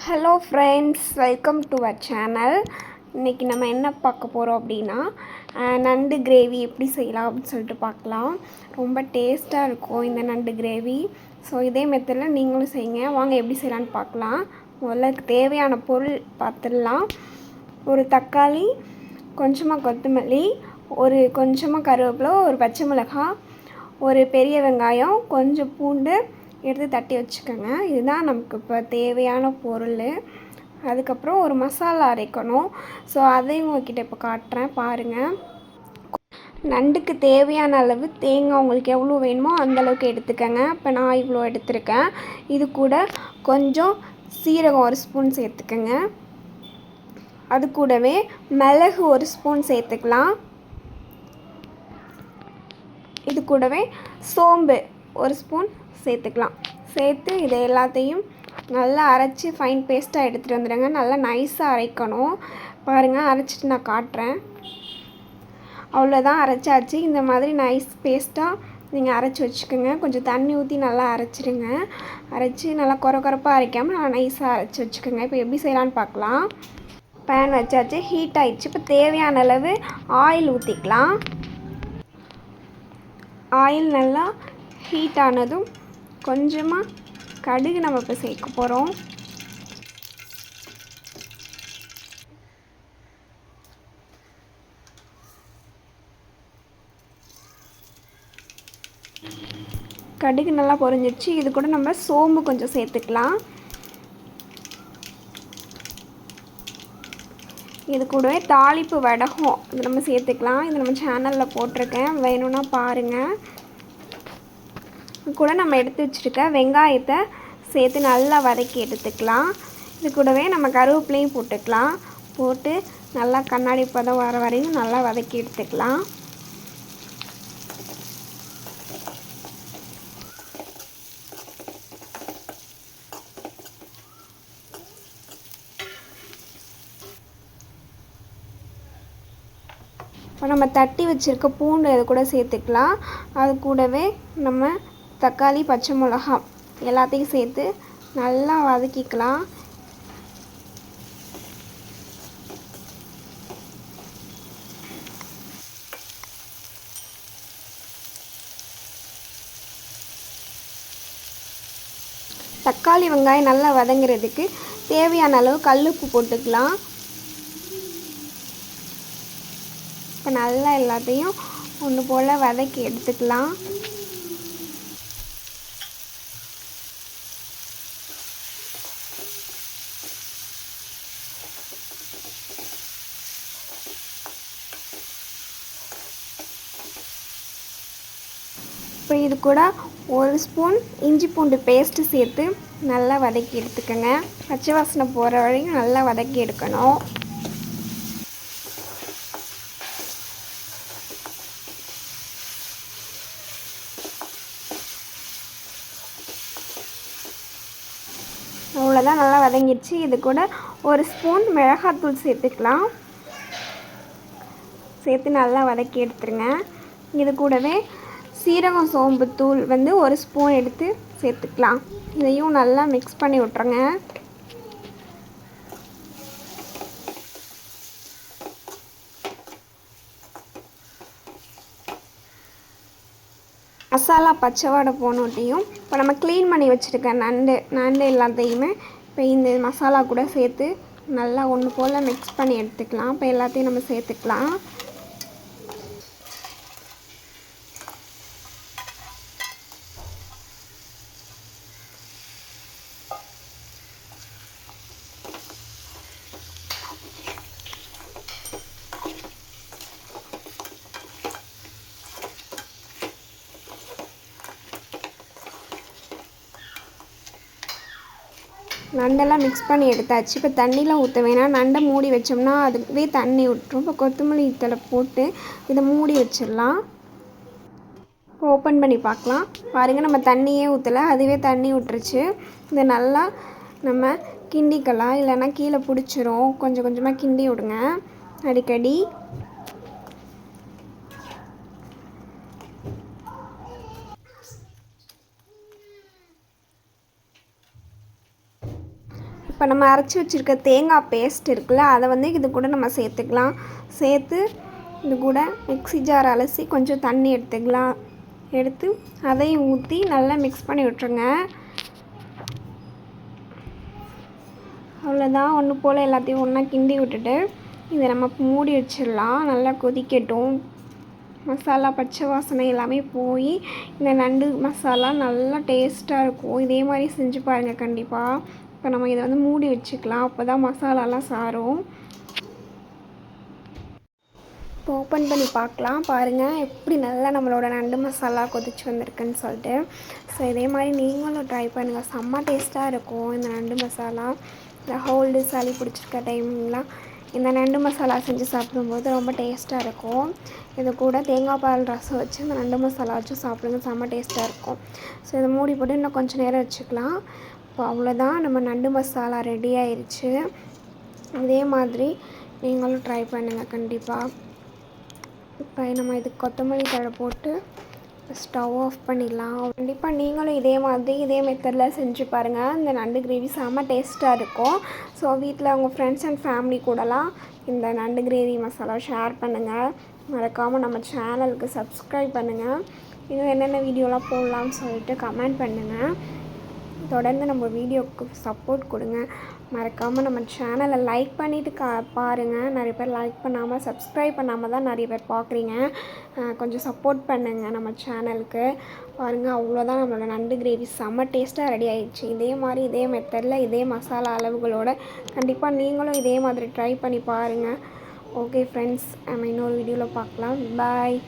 Hello friends, welcome to our channel. இன்றைக்கி நம்ம என்ன பார்க்க போகிறோம் அப்படின்னா நண்டு கிரேவி எப்படி செய்யலாம் அப்படின்னு சொல்லிட்டு பார்க்கலாம். ரொம்ப டேஸ்ட்டாக இருக்கும் இந்த நண்டு கிரேவி. ஸோ இதே மெத்தடில் நீங்களும் செய்யுங்க. வாங்க எப்படி செய்யலான்னு பார்க்கலாம். முதல்ல தேவையான பொருள் பார்த்துடலாம். ஒரு தக்காளி, கொஞ்சமாக கொத்தமல்லி, கொஞ்சமாக கருவேப்பிலை, ஒரு பச்சை மிளகாய், ஒரு பெரிய வெங்காயம், கொஞ்சம் பூண்டு எடுத்து தட்டி வச்சுக்கோங்க. இதுதான் நமக்கு இப்போ தேவையான பொருள். அதுக்கப்புறம் ஒரு மசாலா அரைக்கணும். ஸோ அதையும் உங்கள்கிட்ட இப்போ காட்டுறேன் பாருங்கள். நண்டுக்கு தேவையான அளவு தேங்காய் உங்களுக்கு எவ்வளோ வேணுமோ அந்தளவுக்கு எடுத்துக்கோங்க. இப்போ நான் இவ்வளோ எடுத்துருக்கேன். இது கூட கொஞ்சம் சீரகம் ஒரு ஸ்பூன் சேர்த்துக்கோங்க. அது கூடவே மிளகு ஒரு ஸ்பூன் சேர்த்துக்கலாம். இது கூடவே சோம்பு ஒரு ஸ்பூன் சேர்த்துக்கலாம். சேர்த்து இதை எல்லாத்தையும் நல்லா அரைச்சி ஃபைன் பேஸ்ட்டாக எடுத்துகிட்டு வந்துடுங்க. நல்லா நைஸாக அரைக்கணும். பாருங்கள், அரைச்சிட்டு நான் காட்டுறேன். அவ்வளோதான், அரைச்சாச்சு. இந்த மாதிரி நைஸ் பேஸ்ட்டாக நீங்கள் அரைச்சி வச்சுக்கோங்க. கொஞ்சம் தண்ணி ஊற்றி நல்லா அரைச்சிடுங்க. அரைச்சி நல்லா குறப்பாக அரைக்காமல் நல்லா நைஸாக அரைச்சி வச்சுக்கோங்க. இப்போ எப்படி செய்யலான்னு பார்க்கலாம். பேன் வச்சாச்சு, ஹீட் ஆகிடுச்சு. இப்போ தேவையான அளவு ஆயில் ஊற்றிக்கலாம். ஆயில் நல்லா ஹீட் ஆனதும் கொஞ்சமாக கடுகு நம்ம இப்போ சேர்க்க போகிறோம். கடுகு நல்லா பொரிஞ்சிடுச்சு. இது கூட நம்ம சோம்பு கொஞ்சம் சேர்த்துக்கலாம். இது கூடவே தாளிப்பு வடகம் இது நம்ம சேர்த்துக்கலாம். இது நம்ம சேனலில் போட்டிருக்கேன், வேணும்னா பாருங்கள். கூட நம்ம எடுத்து வச்சுருக்க வெங்காயத்தை சேர்த்து நல்லா வதக்கி எடுத்துக்கலாம். இது கூடவே நம்ம கருவேப்பிலையும் போட்டுக்கலாம். போட்டு நல்லா கண்ணாடி பதம் வர வரையும் நல்லா வதக்கி எடுத்துக்கலாம். இப்போ நம்ம தட்டி வச்சுருக்க பூண்டு அது கூட சேர்த்துக்கலாம். அது கூடவே நம்ம தக்காளி, பச்சை மிளகாய் எல்லாத்தையும் சேர்த்து நல்லா வதக்கிக்கலாம். தக்காளி வெங்காயம் நல்லா வதங்குறதுக்கு தேவையான அளவு கல்லுப்பு போட்டுக்கலாம். இப்போ நல்லா எல்லாத்தையும் ஒன்று போல் வதக்கி எடுத்துக்கலாம். இப்போ இது கூட ஒரு ஸ்பூன் இஞ்சி பூண்டு பேஸ்ட்டு சேர்த்து நல்லா வதக்கி எடுத்துக்கோங்க. பச்சை வாசனை போகிற வரையும் நல்லா வதக்கி எடுக்கணும். அவ்வளோதான், நல்லா வதங்கிடுச்சு. இது கூட ஒரு ஸ்பூன் மிளகாத்தூள் சேர்த்துக்கலாம். சேர்த்து நல்லா வதக்கி எடுத்துருங்க. இது கூடவே சீரகம் சோம்பு தூள் ஒரு ஸ்பூன் எடுத்து சேர்த்துக்கலாம். இதையும் நல்லா மிக்ஸ் பண்ணி விட்ருங்க. மசாலா பச்சை வாடை போனோட்டையும் இப்போ நம்ம க்ளீன் பண்ணி வச்சுருக்க நண்டு எல்லாத்தையுமே இப்போ இந்த மசாலா கூட சேர்த்து நல்லா ஒன்று போல் மிக்ஸ் பண்ணி எடுத்துக்கலாம். இப்போ எல்லாத்தையும் நம்ம சேர்த்துக்கலாம். நண்டெல்லாம் மிக்ஸ் பண்ணி எடுத்தாச்சு. இப்போ தண்ணியில் ஊற்ற வேணாம். நண்டை மூடி வச்சோம்னா அதுவே தண்ணி விட்டுரும். இப்போ கொத்தமல்லி தழை போட்டு இதை மூடி வச்சிடலாம். ஓப்பன் பண்ணி பார்க்கலாம். பாருங்கள், நம்ம தண்ணியே ஊற்றலை, அதுவே தண்ணி விட்டுருச்சு. இதை நல்லா நம்ம கிண்டிக்கலாம், இல்லைன்னா கீழே பிடிச்சிரும். கொஞ்சம் கொஞ்சமாக கிண்டி விடுங்க அடிக்கடி. இப்போ நம்ம அரைச்சி வச்சுருக்க தேங்காய் பேஸ்ட் இருக்குல்ல, அதை வந்து இது கூட நம்ம சேர்த்துக்கலாம். சேர்த்து இது கூட மிக்ஸி ஜார் அலசி கொஞ்சம் தண்ணி எடுத்துக்கலாம். எடுத்து அதையும் ஊற்றி நல்லா மிக்ஸ் பண்ணி விட்டுருங்க. அவ்வளோதான், ஒன்று போல் எல்லாத்தையும் ஒன்றா கிண்டி விட்டுட்டு இதை நம்ம மூடி வச்சிடலாம். நல்லா கொதிக்கட்டும். மசாலா பச்சை வாசனை எல்லாமே போய் இந்த நண்டு மசாலா நல்லா டேஸ்ட்டாக இருக்கும். இதே மாதிரி செஞ்சு பாருங்கள் கண்டிப்பாக. இப்போ நம்ம இதை வந்து மூடி வச்சுக்கலாம். அப்போ தான் மசாலாலாம் சாரும். இப்போ ஓப்பன் பண்ணி பார்க்கலாம். பாருங்கள் எப்படி நல்லா நம்மளோட நண்டு மசாலா கொதிச்சு வந்திருக்குன்னு சொல்லிட்டு. ஸோ இதே மாதிரி நீங்களும் ட்ரை பண்ணுங்கள். செம்ம டேஸ்ட்டாக இருக்கும் இந்த நண்டு மசாலா. இந்த ஹோல்டு சளி பிடிச்சிருக்க டைம்லாம் இந்த நண்டு மசாலா செஞ்சு சாப்பிடும்போது ரொம்ப டேஸ்ட்டாக இருக்கும். இது கூட தேங்காய் பால் ரசம் வச்சு இந்த நண்டு மசாலா வச்சு சாப்பிடுங்க, செம்ம டேஸ்ட்டாக இருக்கும். ஸோ இதை மூடி போட்டு இன்னும் கொஞ்சம் நேரம் வச்சுக்கலாம். இப்போ அவ்வளோதான், நம்ம நண்டு மசாலா ரெடி ஆயிடுச்சு. இதே மாதிரி நீங்களும் ட்ரை பண்ணுங்கள் கண்டிப்பாக. இப்போ நம்ம இதுக்கு கொத்தமல்லி தழை போட்டு ஸ்டவ் ஆஃப் பண்ணிடலாம். கண்டிப்பாக நீங்களும் இதே மாதிரி இதே மெத்தடில் செஞ்சு பாருங்கள். இந்த நண்டு கிரேவி செம்ம டேஸ்ட்டாக இருக்கும். ஸோ வீட்டில் உங்கள் ஃப்ரெண்ட்ஸ் அண்ட் ஃபேமிலி கூடலாம் இந்த நண்டு கிரேவி மசாலா ஷேர் பண்ணுங்கள். மறக்காமல் நம்ம சேனலுக்கு சப்ஸ்கிரைப் பண்ணுங்கள். இன்னும் என்னென்ன வீடியோலாம் போடலாம்னு சொல்லிட்டு கமெண்ட் பண்ணுங்கள். தொடர்ந்து நம்ம வீடியோவுக்கு சப்போர்ட் கொடுங்க. மறக்காமல் நம்ம சேனலை லைக் பண்ணிவிட்டு பாருங்கள். நிறைய பேர் லைக் பண்ணாமல் சப்ஸ்கிரைப் பண்ணாமல் தான் நிறைய பேர் பார்க்குறீங்க. கொஞ்சம் சப்போர்ட் பண்ணுங்கள் நம்ம சேனலுக்கு. பாருங்கள், அவ்வளோதான், நம்மளோட நண்டு கிரேவி செம்ம டேஸ்ட்டாக ரெடி ஆகிடுச்சு. இதே மாதிரி இதே மெத்தடில் இதே மசாலா அளவுகளோடு கண்டிப்பாக நீங்களும் இதே மாதிரி ட்ரை பண்ணி பாருங்கள். ஓகே ஃப்ரெண்ட்ஸ், நம்ம இன்னொரு வீடியோவில் பார்க்கலாம். பாய்.